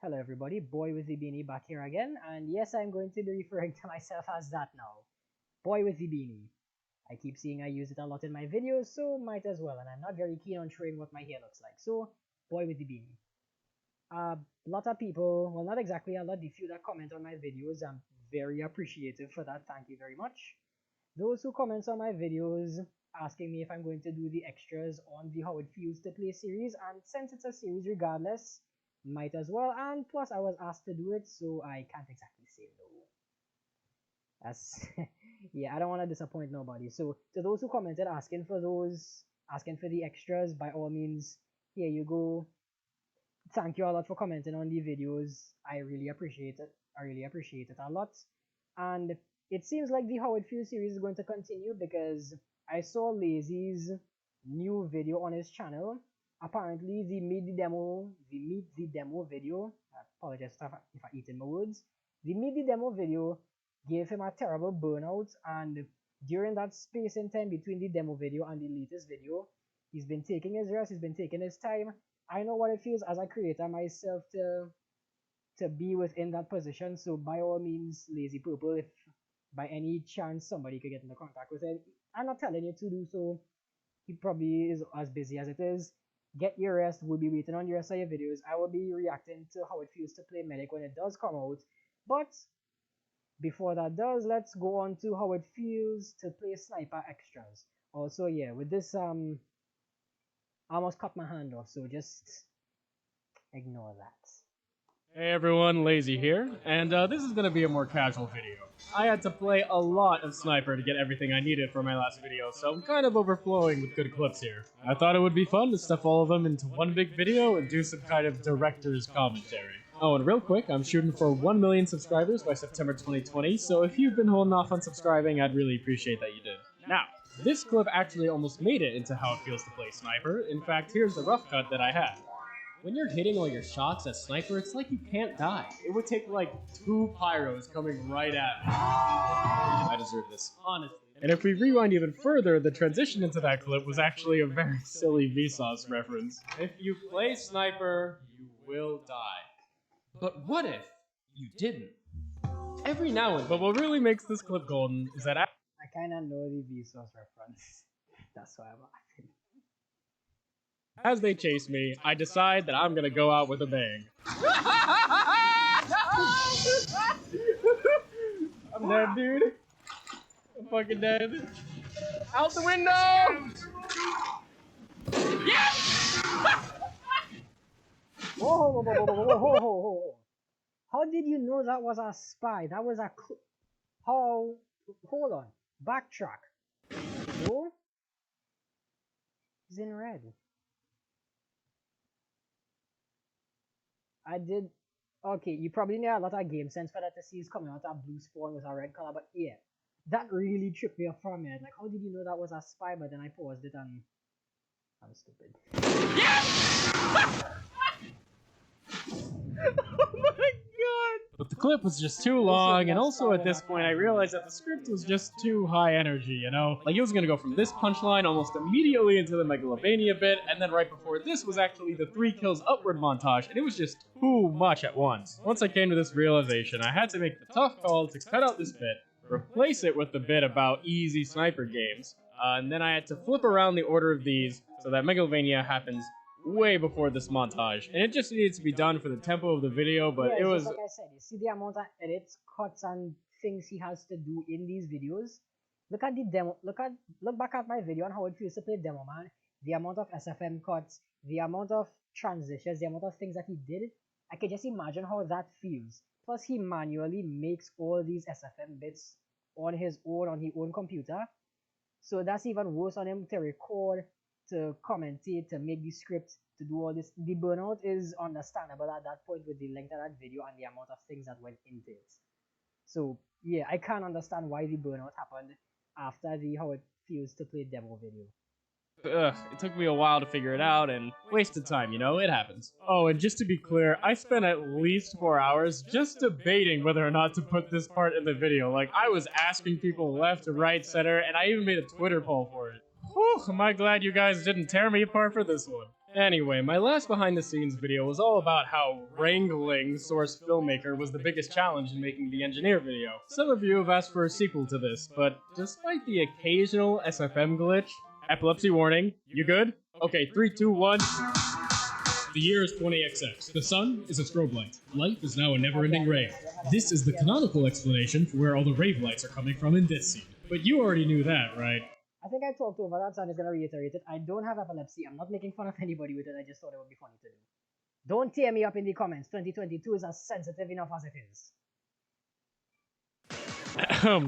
Hello everybody, Boy with the Beanie back here again, and yes, I'm going to be referring to myself as that now. Boy with the Beanie. I keep seeing I use it a lot in my videos, so might as well, and I'm not very keen on showing what my hair looks like, so Boy with the Beanie. A lot of people, well not exactly a lot, the few that comment on my videos, I'm very appreciative for that, thank you very much. Those who comment on my videos asking me if I'm going to do the extras on the How It Feels to Play series, and since it's a series regardless, might as well, and plus I was asked to do it, so I can't exactly say no. That's yeah, I don't want to disappoint nobody. So to those who commented asking for the extras, by all means, here you go. Thank you a lot for commenting on the videos. I really appreciate it. I really appreciate it a lot. And it seems like the How It Feels series is going to continue because I saw Lazy's new video on his channel. Apparently, the Meet the Demo video, I apologize if I eat in my words. The Meet the Demo video gave him a terrible burnout, and during that space in time between the demo video and the latest video, he's been taking his rest, he's been taking his time. I know what it feels as a creator myself to be within that position, so by all means, LazyPurple, if by any chance somebody could get into contact with him, I'm not telling you to do so. He probably is as busy as it is. Get your rest. We'll be waiting on the rest of your videos. I will be reacting to How It Feels to Play Medic when it does come out. But before that does, let's go on to How It Feels to Play Sniper Extras. Also, yeah, with this, I almost cut my hand off, so just ignore that. Hey everyone, Lazy here, and this is going to be a more casual video. I had to play a lot of Sniper to get everything I needed for my last video, so I'm kind of overflowing with good clips here. I thought it would be fun to stuff all of them into one big video and do some kind of director's commentary. Oh, and real quick, I'm shooting for 1 million subscribers by September 2020, so if you've been holding off on subscribing, I'd really appreciate that you did. Now, this clip actually almost made it into How It Feels to Play Sniper. In fact, here's the rough cut that I had. When you're hitting all your shots as Sniper, it's like you can't die. It would take like 2 pyros coming right at me. I deserve this, honestly. And if we rewind even further, the transition into that clip was actually a very silly Vsauce reference. If you play Sniper, you will die. But what if you didn't? Every now and then. But what really makes this clip golden is that I kinda know the Vsauce reference. That's why I'm laughing. as they chase me, I decide that I'm gonna go out with a bang. I'm dead, dude. I'm fucking dead. Out the window! Yes! Whoa. How did you know that was a spy? That was a how? Hold on. Backtrack. No? He's in red. I did. Okay, you probably need a lot of game sense for that to see he's coming out a blue spawn with a red color, but yeah. That really tripped me off for a minute. Like, how did you know that was a spy? But then I paused it and I'm stupid. Yes! Oh my god! But the clip was just too long, and also at this point I realized that the script was just too high energy, you know? Like, it was gonna go from this punchline almost immediately into the Megalovania bit, and then right before this was actually the 3 kills upward montage, and it was just too much at once. Once I came to this realization, I had to make the tough call to cut out this bit, replace it with the bit about easy sniper games, and then I had to flip around the order of these so that Megalovania happens way before this montage, and it just needed to be done for the tempo of the video, but yeah, it was like I said, you see the amount of edits, cuts, and things he has to do in these videos. Look at the demo. Look back at my video on How It Feels to Play Demo, man. The amount of SFM cuts, the amount of transitions, the amount of things that he did. I can just imagine how that feels. Plus, he manually makes all these SFM bits on his own computer. So that's even worse on him to record, to commentate, to make the script, to do all this. The burnout is understandable at that point with the length of that video and the amount of things that went into it. So yeah, I can't understand why the burnout happened after the How It Feels to Play demo video. it took me a while to figure it out, and wasted time, you know, it happens. Oh, and just to be clear, I spent at least 4 hours just debating whether or not to put this part in the video. Like, I was asking people left, right, center, and I even made a Twitter poll for it. Whew, am I glad you guys didn't tear me apart for this one. Anyway, my last behind the scenes video was all about how wrangling Source Filmmaker was the biggest challenge in making the Engineer video. Some of you have asked for a sequel to this, but despite the occasional SFM glitch, epilepsy warning, you good? Okay, 3, 2, 1. The year is 20XX. The sun is a strobe light. Light is now a never-ending rave. This is the canonical explanation for where all the rave lights are coming from in this scene. But you already knew that, right? I think I talked over that, so I'm just gonna reiterate it. I don't have epilepsy. I'm not making fun of anybody with it. I just thought it would be funny to do. Don't tear me up in the comments. 2022 is as sensitive enough as it is.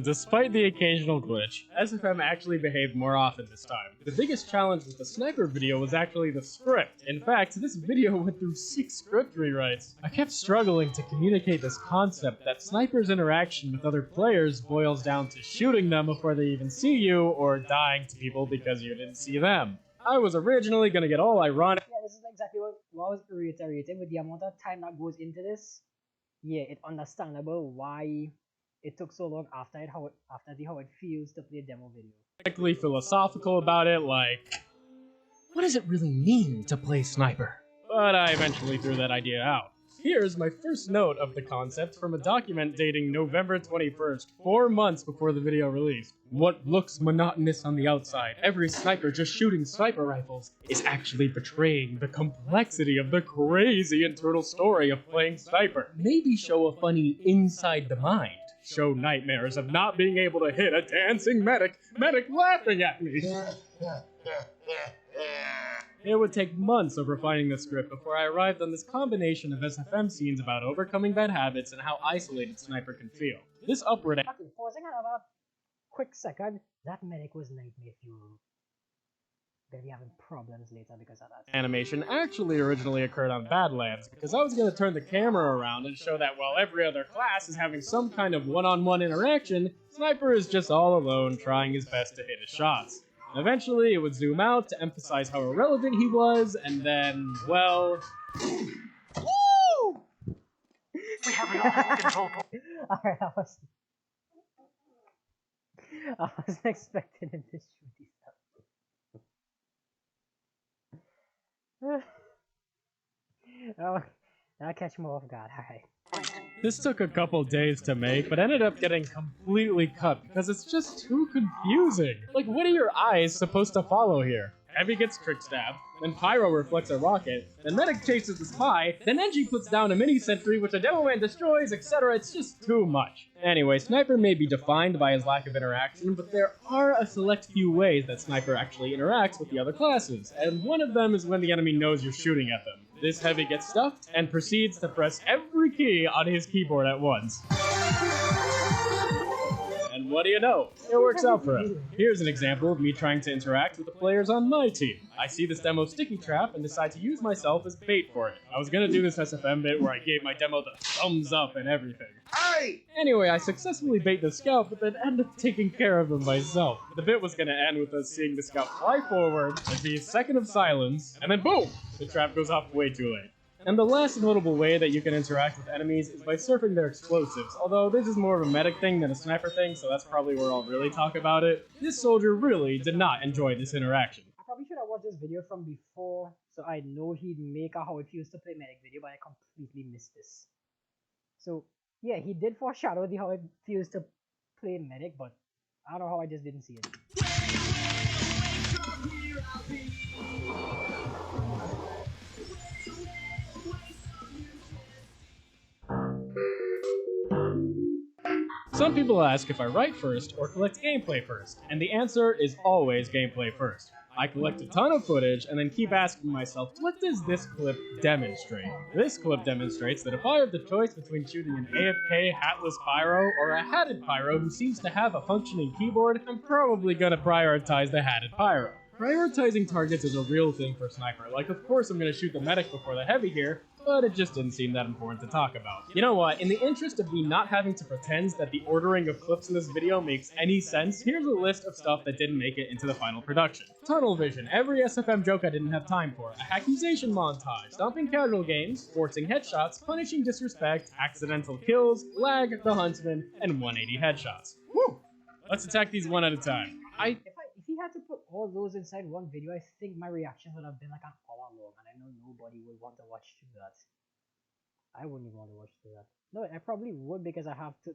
Despite the occasional glitch, SFM actually behaved more often this time. The biggest challenge with the sniper video was actually the script. In fact, this video went through 6 script rewrites. I kept struggling to communicate this concept that snipers' interaction with other players boils down to shooting them before they even see you, or dying to people because you didn't see them. I was originally gonna get all ironic. Yeah, this is exactly what I was reiterating with the amount of time that goes into this. Yeah, it's understandable why it took so long after how it feels to play a demo video. Philosophical about it, like, what does it really mean to play sniper? But I eventually threw that idea out. Here's my first note of the concept from a document dating November 21st, 4 months before the video released. What looks monotonous on the outside, every sniper just shooting sniper rifles, is actually betraying the complexity of the crazy internal story of playing sniper. Maybe show a funny inside the mind. Show nightmares of not being able to hit a dancing medic laughing at me. It would take months of refining the script before I arrived on this combination of SFM scenes about overcoming bad habits and how isolated Sniper can feel. This upward... Okay, pausing on about quick second, that medic was nightmare fuel. Gonna be having problems later because of that. Animation actually originally occurred on Badlands, because I was going to turn the camera around and show that while every other class is having some kind of one-on-one interaction, Sniper is just all alone trying his best to hit his shots. Eventually, it would zoom out to emphasize how irrelevant he was, and then, well... Woo! We have lost control. Alright, I wasn't expecting him to shoot these stuff. Oh, I'll catch him off guard. Alright. This took a couple days to make, but ended up getting completely cut because it's just too confusing. Like, what are your eyes supposed to follow here? Heavy gets trick stabbed, then Pyro reflects a rocket, then Medic chases the spy, then Engie puts down a mini sentry which a demo man destroys, etc. It's just too much. Anyway, Sniper may be defined by his lack of interaction, but there are a select few ways that Sniper actually interacts with the other classes, and one of them is when the enemy knows you're shooting at them. This Heavy gets stuffed and proceeds to press every key on his keyboard at once. And what do you know? It works out for him. Here's an example of me trying to interact with the players on my team. I see this demo sticky trap and decide to use myself as bait for it. I was gonna do this SFM bit where I gave my demo the thumbs up and everything. Aye! Anyway, I successfully bait the scout, but then end up taking care of him myself. The bit was gonna end with us seeing the scout fly forward, there'd be a second of silence, and then boom! The trap goes off way too late. And the last notable way that you can interact with enemies is by surfing their explosives, although this is more of a medic thing than a sniper thing, so that's probably where I'll really talk about it. This soldier really did not enjoy this interaction. I probably should have watched this video from before, so I know he'd make a how it feels to play medic video, but I completely missed this. So, yeah, he did foreshadow the how it feels to play medic, but I don't know how I just didn't see it. Some people ask if I write first or collect gameplay first, and the answer is always gameplay first. I collect a ton of footage and then keep asking myself, what does this clip demonstrate? This clip demonstrates that if I have the choice between shooting an AFK hatless pyro or a hatted pyro who seems to have a functioning keyboard, I'm probably gonna prioritize the hatted pyro. Prioritizing targets is a real thing for Sniper. Like, of course I'm gonna shoot the medic before the heavy here, but it just didn't seem that important to talk about. You know what, in the interest of me not having to pretend that the ordering of clips in this video makes any sense, here's a list of stuff that didn't make it into the final production. Tunnel vision, every SFM joke I didn't have time for, a accusation montage, stomping casual games, forcing headshots, punishing disrespect, accidental kills, lag, the huntsman, and 180 headshots. Woo! Let's attack these one at a time. If he had to put all those inside one video, I think my reactions would have been like an hour long, anybody would want to watch through that. I wouldn't even want to watch through that. No, I probably would because I have to.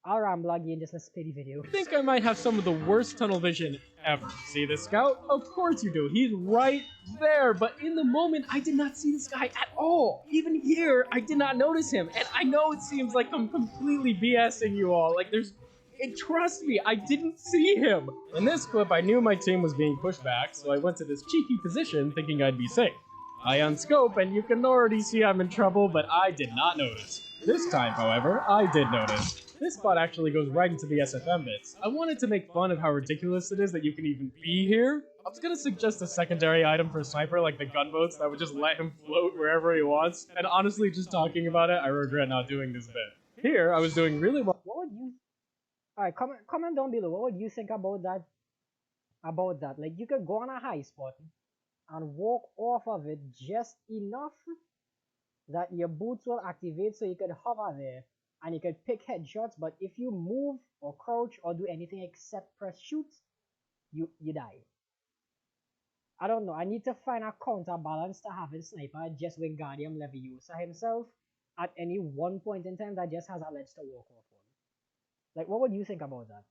I'll ramble again, just let's play the video. I think I might have some of the worst tunnel vision ever. See this scout? Of course you do. He's right there, but in the moment, I did not see this guy at all. Even here, I did not notice him, and I know it seems like I'm completely BSing you all. Like, and trust me, I didn't see him. In this clip, I knew my team was being pushed back, so I went to this cheeky position thinking I'd be safe. I unscope, and you can already see I'm in trouble, but I did not notice. This time, however, I did notice. This spot actually goes right into the SFM bits. I wanted to make fun of how ridiculous it is that you can even be here. I was gonna suggest a secondary item for a sniper like the gunboats that would just let him float wherever he wants, and honestly, just talking about it, I regret not doing this bit. Here, I was doing really well. What would you... Alright, comment down below, what would you think about that? Like, you could go on a high spot and walk off of it just enough that your boots will activate so you could hover there and you could pick headshots, but if you move or crouch or do anything except press shoot, you die. I don't know, I need to find a counterbalance to having sniper just with Guardian Leviosa himself at any one point in time that just has a ledge to walk off on. Like, what would you think about that?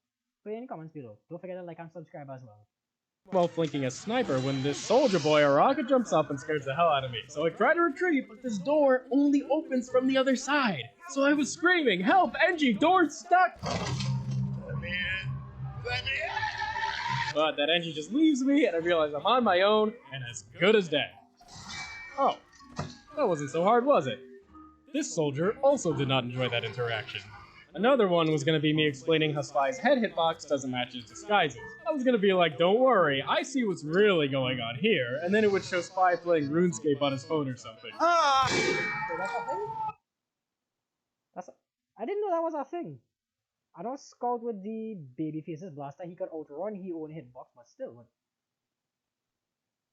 Put it in the comments below. Don't forget to like and subscribe as well. While flanking a sniper when this soldier boy or rocket jumps up and scares the hell out of me. So I try to retreat, but this door only opens from the other side. So I was screaming, "Help, Engie, door's stuck!" Let me in! Let me in! But that Engie just leaves me, and I realize I'm on my own, and as good as dead. Oh, that wasn't so hard, was it? This soldier also did not enjoy that interaction. Another one was going to be me explaining how Spy's head hitbox doesn't match his disguises. I was going to be like, don't worry, I see what's really going on here, and then it would show Spy playing RuneScape on his phone or something. Ah! So that's a thing? I didn't know that was a thing. I don't scout with the Babyface's blaster, he could outrun his own hitbox, but still.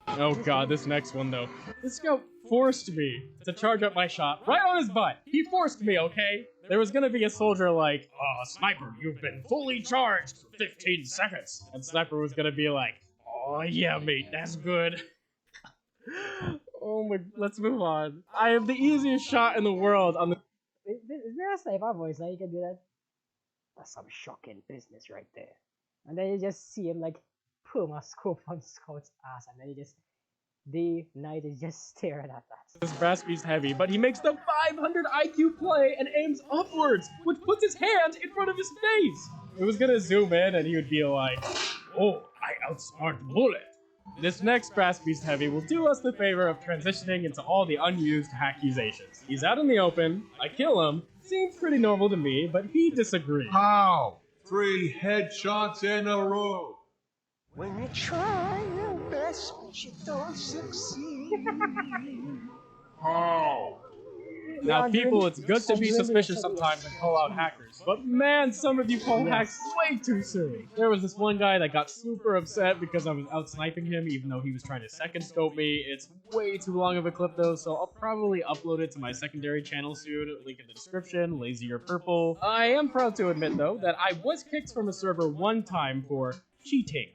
Oh god, this next one though. This scout forced me to charge up my shot right on his butt. He forced me, okay? There was gonna be a soldier like, Sniper, you've been fully charged for 15 seconds. And Sniper was gonna be like, oh yeah, mate, that's good. Oh my, let's move on. I have the easiest shot in the world on the... Is there a sniper voice that you can do that? That's some shocking business right there. And then you just see him like perma scope on Scout's ass, and then the knight is just staring at that. This brass beast heavy, but he makes the 500 IQ play and aims upwards, which puts his hand in front of his face. It was gonna zoom in and he would be like, oh, I outsmart the bullet. This next brass beast heavy will do us the favor of transitioning into all the unused accusations. He's out in the open, I kill him, seems pretty normal to me, but he disagrees. How? 3 headshots in a row. When you try your best, but you don't succeed. How? Now, people, it's good to be suspicious sometimes and call out hackers, but man, some of you call hacks way too soon. There was this one guy that got super upset because I was out sniping him even though he was trying to second scope me. It's way too long of a clip though, so I'll probably upload it to my secondary channel soon. Link in the description, LazyPurple. I am proud to admit though that I was kicked from a server one time for cheating.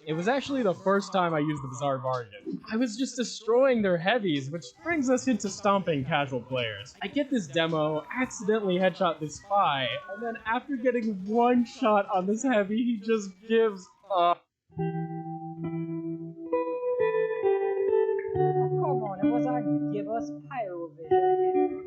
It was actually the first time I used the Bizarre Bargain. I was just destroying their heavies, which brings us into stomping casual players. I get this demo, accidentally headshot this Spy, and then after getting one shot on this heavy, he just gives up. Come on, it was a give us pyro vision.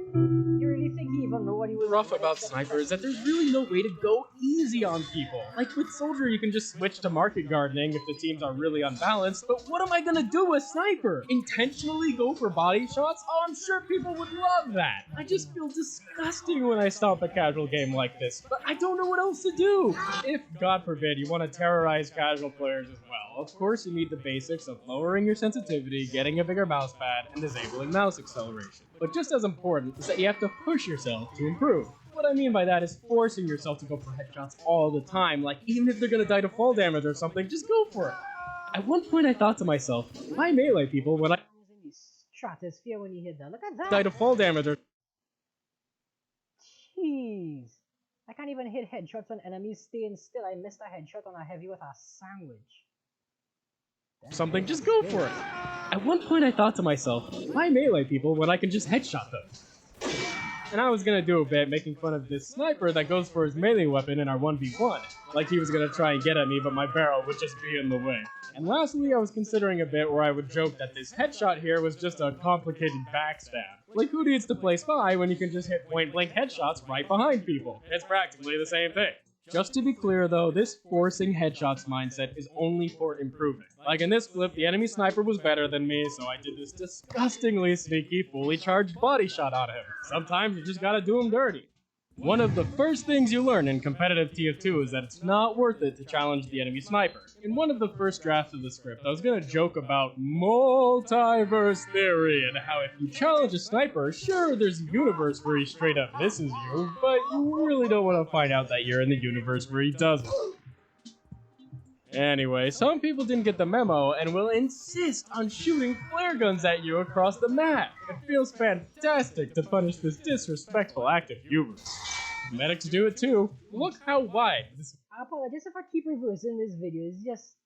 You really think he even know what he was Rough about Sniper is that there's really no way to go easy on people. Like with Soldier, you can just switch to market gardening if the teams are really unbalanced, but what am I gonna do with Sniper? Intentionally go for body shots? Oh, I'm sure people would love that. I just feel disgusting when I stomp a casual game like this, but I don't know what else to do. If, God forbid, you want to terrorize casual players as well, of course you need the basics of lowering your sensitivity, getting a bigger mouse pad, and disabling mouse acceleration. But just as important is that you have to push yourself to improve. What I mean by that is forcing yourself to go for headshots all the time, like even if they're gonna die to fall damage or something, just go for it. At one point I thought to myself, why melee people when I was in the stratosphere when he hit that? Look at that! die to fall damage or... Jeez. I can't even hit headshots on enemies staying still. I missed a headshot on a heavy with a sandwich. something, just go for it. At one point I thought to myself, why melee people when I can just headshot them? And I was gonna do a bit making fun of this sniper that goes for his melee weapon in our 1v1. Like he was gonna try and get at me, but my barrel would just be in the way. And lastly, I was considering a bit where I would joke that this headshot here was just a complicated backstab. Like who needs to play spy when you can just hit point blank headshots right behind people? It's practically the same thing. Just to be clear though, this forcing headshots mindset is only for improving. Like in this clip, the enemy sniper was better than me, so I did this disgustingly sneaky, fully charged body shot on him. Sometimes you just gotta do him dirty. One of the first things you learn in competitive TF2 is that it's not worth it to challenge the enemy sniper. In one of the first drafts of the script, I was gonna joke about multiverse theory and how if you challenge a sniper, sure, there's a universe where he straight up misses you, but you really don't want to find out that you're in the universe where he doesn't. Anyway, some people didn't get the memo and will insist on shooting flare guns at you across the map. It feels fantastic to punish this disrespectful act of hubris. Medics do it too. Look how wide this. I apologize if I keep reversing this video. It's just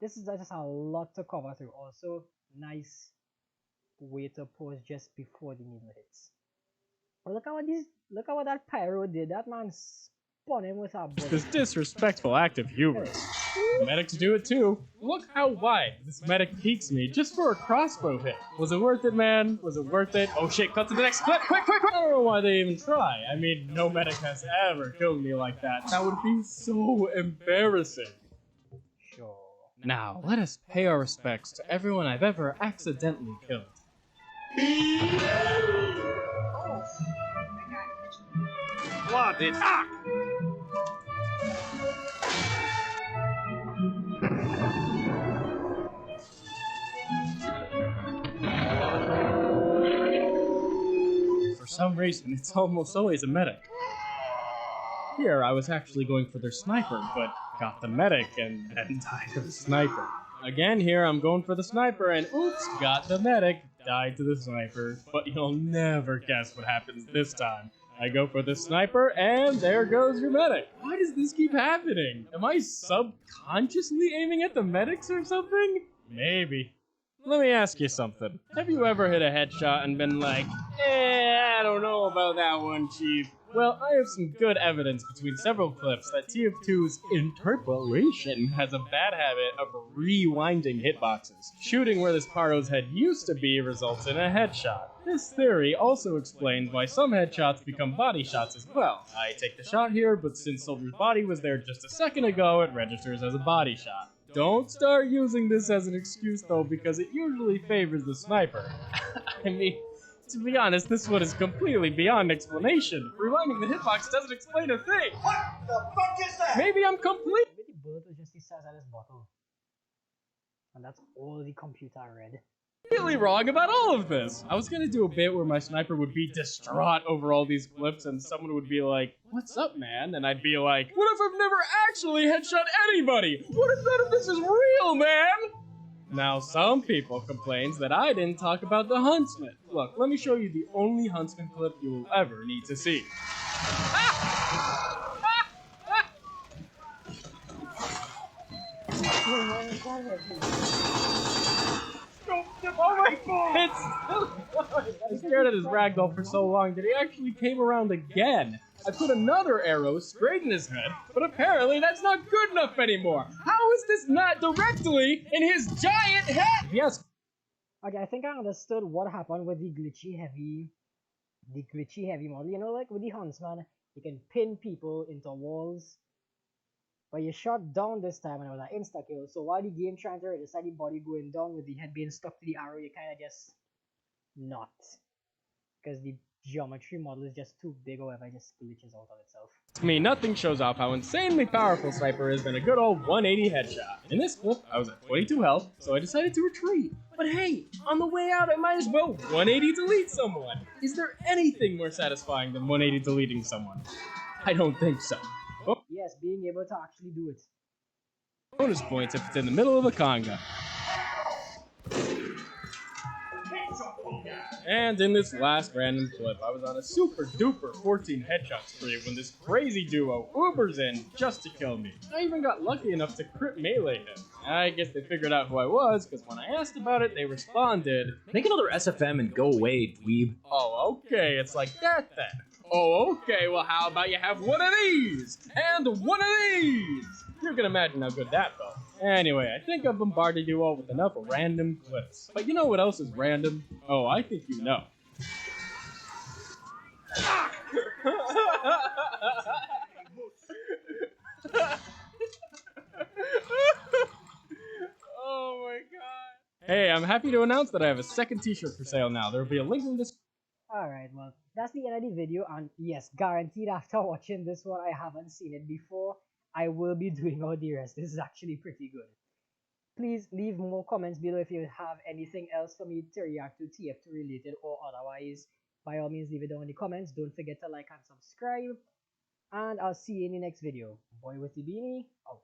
this is just a lot to cover through. Also, nice way to pause just before the needle hits. But look at what that pyro did. That man spun him with a bullet. This disrespectful act of hubris. Medics do it too. Look how wide this medic peeks me just for a crossbow hit. Was it worth it, man? Was it worth it? Oh shit, cut to the next clip, quick, quick, quick! I don't know why they even try. I mean, no medic has ever killed me like that. That would be so embarrassing. Sure. Now, let us pay our respects to everyone I've ever accidentally killed. Blooded fuck! For some reason, it's almost always a medic. Here, I was actually going for their sniper, but got the medic and then died to the sniper. Again, here, I'm going for the sniper and oops, got the medic, died to the sniper. But you'll never guess what happens this time. I go for the sniper, and there goes your medic. Why does this keep happening? Am I subconsciously aiming at the medics or something? Maybe. Let me ask you something. Have you ever hit a headshot and been like, I don't know about that one, Chief? Well, I have some good evidence between several clips that TF2's interpolation has a bad habit of rewinding hitboxes. Shooting where this pyro's head used to be results in a headshot. This theory also explains why some headshots become body shots as well. I take the shot here, but since Soldier's body was there just a second ago, it registers as a body shot. Don't start using this as an excuse though, because it usually favors the sniper. I mean, to be honest, this one is completely beyond explanation. Rewinding the hitbox doesn't explain a thing. What the fuck is that? Maybe I'm complete. Maybe the bullet was just the size of this bottle. And that's all the computer read. Completely wrong about all of this. I was gonna do a bit where my sniper would be distraught over all these clips and someone would be like, "What's up, man?" And I'd be like, "What if I've never actually headshot anybody? What if none of this is real, man?" Now, some people complain that I didn't talk about the Huntsman. Look, let me show you the only Huntsman clip you will ever need to see. Oh my god! I stared at his ragdoll for so long that he actually came around again. I put another arrow straight in his head, but apparently that's not good enough anymore. How is this not directly in his giant head? Yes. Okay, I think I understood what happened with the glitchy heavy model. You know, like with the Huntsman, you can pin people into walls. But you shot down this time and it was an insta-kill. So while the game trying to register the body going down with the head being stuck to the arrow, you kind of just not. Because the geometry model is just too big or whatever, it just glitches out on itself. To me, nothing shows off how insanely powerful Sniper is than a good old 180 headshot. In this clip, I was at 22 health, so I decided to retreat. But hey, on the way out, I might as well 180 delete someone. Is there anything more satisfying than 180 deleting someone? I don't think so. Yes, being able to actually do it. Bonus points if it's in the middle of a conga. And in this last random clip, I was on a super duper 14 headshot spree when this crazy duo Ubers in just to kill me. I even got lucky enough to crit melee him. I guess they figured out who I was, because when I asked about it, they responded, Make another SFM and go away, dweeb. "Oh, okay, it's like that then. Oh, okay, well how about you have one of these? And one of these!" You can imagine how good that felt. Anyway, I think I've bombarded you all with enough random clips. But you know what else is random? Oh, I think you know. Oh my god. Hey, I'm happy to announce that I have a second t-shirt for sale now. There will be a link in the description. Alright, well, that's the end of the video, and yes, guaranteed after watching this one, I haven't seen it before. I will be doing all the rest. This is actually pretty good. Please leave more comments below if you have anything else for me to react to, TF2 related or otherwise. By all means, leave it down in the comments. Don't forget to like and subscribe. And I'll see you in the next video. Boy with the beanie, out.